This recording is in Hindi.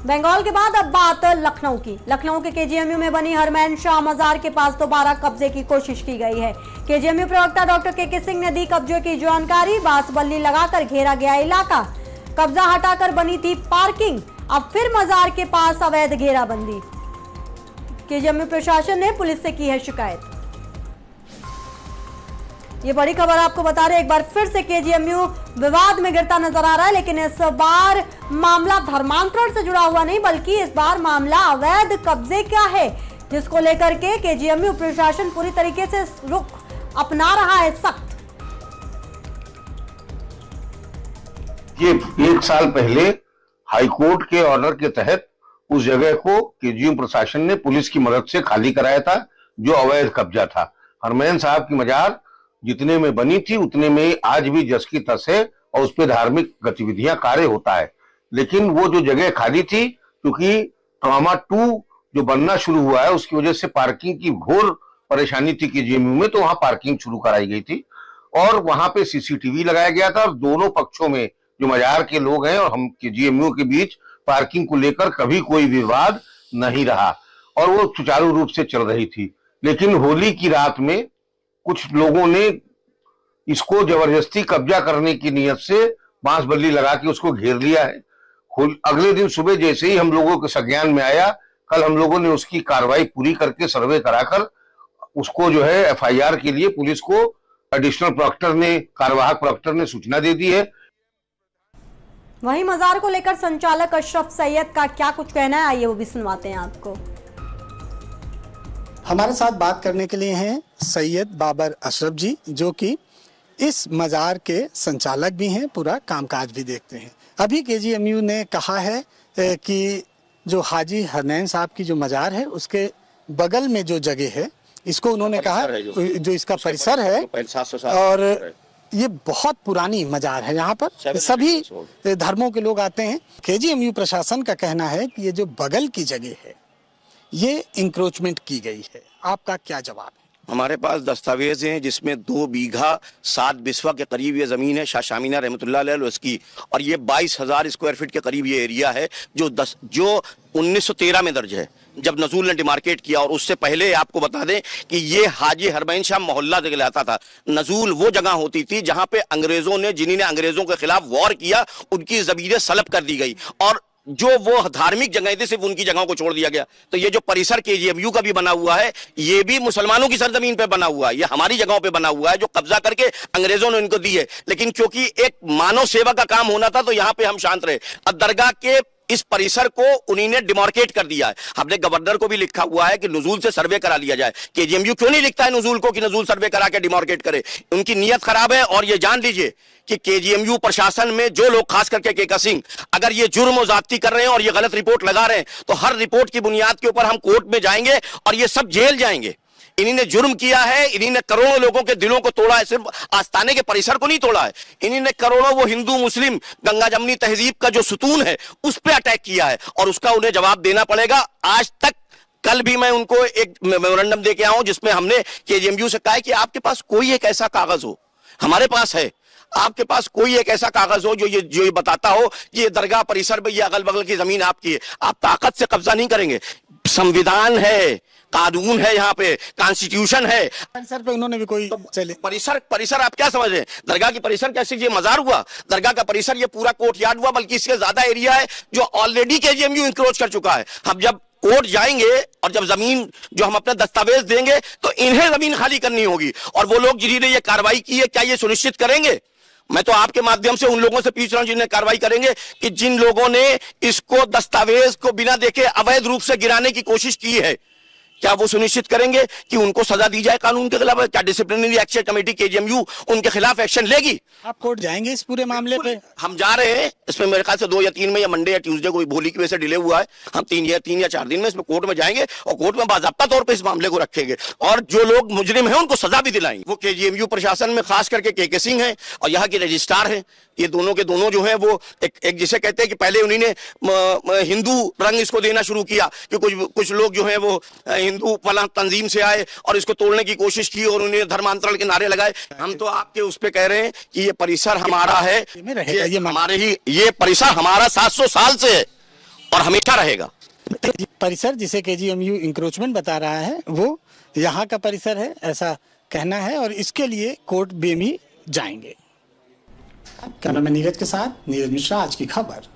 बंगाल के बाद अब बात लखनऊ की। लखनऊ के केजीएमयू में बनी हरमैन शाह मजार के पास दोबारा कब्जे की कोशिश की गई है। केजीएमयू प्रवक्ता डॉक्टर के सिंह ने दी कब्जे की जानकारी। बांस-बल्ली लगाकर घेरा गया इलाका, कब्जा हटाकर बनी थी पार्किंग, अब फिर मजार के पास अवैध घेराबंदी। केजीएमयू प्रशासन ने पुलिस से की है शिकायत। ये बड़ी खबर आपको बता रहे, एक बार फिर से केजीएमयू विवाद में गिरता नजर आ रहा है, लेकिन इस बार मामला धर्मांतरण से जुड़ा हुआ नहीं, बल्कि इस बार मामला अवैध कब्जे का है, जिसको लेकर के केजीएमयू प्रशासन पूरी तरीके से रुख अपना रहा है सख्त। ये 1 साल पहले हाईकोर्ट के ऑर्डर के तहत उस जगह को केजीएमयू प्रशासन ने पुलिस की मदद से खाली कराया था, जो अवैध कब्जा था। हरमैन साहब की मजार जितने में बनी थी उतने में आज भी जस की तस है और उस पर धार्मिक गतिविधियां कार्य होता है। लेकिन वो जो जगह खाली थी, क्योंकि ट्रॉमा 2 जो बनना शुरू हुआ है उसकी वजह से पार्किंग की घोर परेशानी थी केजीएमयू में, तो वहां पार्किंग शुरू कराई गई थी और वहां पे सीसीटीवी लगाया गया था। और दोनों पक्षों में जो मजार के लोग हैं और हम केजीएमयू के बीच पार्किंग को लेकर कभी कोई विवाद नहीं रहा और वो सुचारू रूप से चल रही थी। लेकिन होली की रात में कुछ लोगों ने इसको जबरदस्ती कब्जा करने की नियत से बांस बल्ली लगा के उसको घेर लिया है। अगले दिन सुबह जैसे ही हम लोगों के संज्ञान में आया, कल हम लोगों ने उसकी कार्रवाई पूरी करके सर्वे कराकर उसको जो है एफआईआर के लिए पुलिस को एडिशनल प्रोक्टर ने, कार्यवाहक प्रोक्टर ने सूचना दे दी है। वहीं मजार को लेकर संचालक अशरफ सैयद का क्या कुछ कहना है, आइए वो भी सुनवाते हैं आपको। हमारे साथ बात करने के लिए हैं सैयद बाबर अशरफ जी, जो कि इस मजार के संचालक भी हैं, पूरा कामकाज भी देखते हैं। अभी केजीएमयू ने कहा है कि जो हाजी हरनैन साहब की जो मजार है उसके बगल में जो जगह है, इसको उन्होंने कहा जो इसका परिसर है और ये बहुत पुरानी मजार है, यहाँ पर सभी धर्मों के लोग आते हैं। केजीएमयू प्रशासन का कहना है कि ये जो बगल की जगह है ये इंक्रोचमेंट की गई है। आपका क्या जवाब है? हमारे पास दस्तावेज हैं जिसमें 2 बीघा 7 बिस्वा के करीब ये जमीन है शाह शामीना रहमतुल्लाह अलैह उसकी, और ये 22,000 स्क्वायर फीट के करीब ये एरिया है जो 1913 में दर्ज है, जब नजूल ने डिमार्केट किया। और उससे पहले आपको बता दें कि ये हाजी हरमैन शाह मोहल्ला कहलाता था। नजूल वो जगह होती थी जहां पे अंग्रेजों ने, जिन्होंने अंग्रेजों के खिलाफ वॉर किया, उनकी जमीनें सलब कर दी गई और जो वो धार्मिक जगह थी सिर्फ उनकी जगहों को छोड़ दिया गया। तो ये जो परिसर केजीएमयू का भी बना हुआ है, ये भी मुसलमानों की सरजमीन पे बना हुआ है, ये हमारी जगहों पे बना हुआ है जो कब्जा करके अंग्रेजों ने इनको दी है। लेकिन क्योंकि एक मानव सेवा का काम होना था तो यहाँ पे हम शांत रहे। अब दरगाह के इस परिसर को उन्हीं ने डिमार्केट कर दिया है। हमने गवर्नर को भी लिखा हुआ है कि नजूल से सर्वे करा लिया जाए। केजीएमयू क्यों नहीं लिखता है नजूल को कि नजूल सर्वे करा के डिमार्केट करे? उनकी नीयत खराब है। और ये जान लीजिए कि केजीएमयू प्रशासन में जो लोग, खास करके के सिंह, अगर ये जुर्म और ज्यादती कर रहे हैं और ये गलत रिपोर्ट लगा रहे हैं तो हर रिपोर्ट की बुनियाद के ऊपर हम कोर्ट में जाएंगे और ये सब जेल जाएंगे। इन्हीं ने जुर्म किया है, इन्हीं ने करोड़ों लोगों के दिलों को तोड़ा है, सिर्फ आस्थाने के परिसर को नहीं तोड़ा है। इन्हीं ने करोड़ों वो हिंदू मुस्लिम गंगा जमनी तहजीब का जो सुतून है उस पर अटैक किया है और उसका उन्हें जवाब देना पड़ेगा। आज तक, कल भी मैं उनको एक मेमोरेंडम दे के आया हूं जिसमें हमने केजीएमयू से कहा है कि आपके पास कोई एक ऐसा कागज हो, हमारे पास है, आपके पास कोई एक ऐसा कागज हो जो ये बताता हो कि ये दरगाह परिसर में ये अगल बगल की जमीन आपकी है। आप ताकत से कब्जा नहीं करेंगे। संविधान है, कानून है, यहाँ पे कॉन्स्टिट्यूशन है। परिसर पे उन्होंने भी कोई परिसर आप क्या समझ रहे हैं? दरगाह की परिसर कैसे ये मजार हुआ? दरगाह का परिसर ये पूरा कोर्ट यार्ड हुआ, बल्कि इससे ज्यादा एरिया है जो ऑलरेडी केजीएमयू इंक्रोच कर चुका है। हम जब कोर्ट जाएंगे और जब जमीन जो हम अपने दस्तावेज देंगे तो इन्हें जमीन खाली करनी होगी और वो लोग जिन्होंने ये कार्रवाई की है क्या ये सुनिश्चित करेंगे? मैं तो आपके माध्यम से उन लोगों से पूछ रहा हूं जिन्हें कार्रवाई करेंगे कि जिन लोगों ने इसको दस्तावेज को बिना देखे अवैध रूप से गिराने की कोशिश की है, क्या वो सुनिश्चित करेंगे कि उनको सजा दी जाए कानून के खिलाफ? क्या डिसिप्लिनरी एक्शन कमेटी केजीएमयू उनके खिलाफ एक्शन लेगी? आप कोर्ट जाएंगे इस पूरे मामले पे? हम जा रहे हैं। इसमें मेरे ख्याल से 2 या 3 में, या मंडे या ट्यूसडे को होली की वजह से डिले हुआ है, हम 3 या 4 दिन में इसमें कोर्ट में जाएंगे और कोर्ट में बाज़ाब्ता तौर पर इस मामले को रखेंगे और जो लोग मुजरिम हैं उनको सजा भी दिलाएंगे। वो केजीएमयू प्रशासन में खास करके के सिंह है और यहाँ के रजिस्ट्रार हैं। ये दोनों के दोनों जो है वो एक जिसे कहते हैं कि पहले उन्हीं ने हिंदू रंग इसको देना शुरू किया कि कुछ लोग जो है वो हिंदू फलां तंजीम से आए और इसको तोड़ने की कोशिश की और उन्हें धर्मांतरण के नारे लगाए। हम तो आपके उस पे कह रहे हैं कि ये परिसर हमारा है, ये हमारे ही, ये परिसर हमारा 700 साल से है और हमेशा रहेगा। परिसर जिसे केजीएमयू इंक्रोचमेंट बता रहा है वो यहाँ का परिसर है, ऐसा कहना है, और इसके लिए कोर्ट बेमी जाएंगे। कैमरामैन नीरज के साथ नीरज मिश्रा, आज की खबर।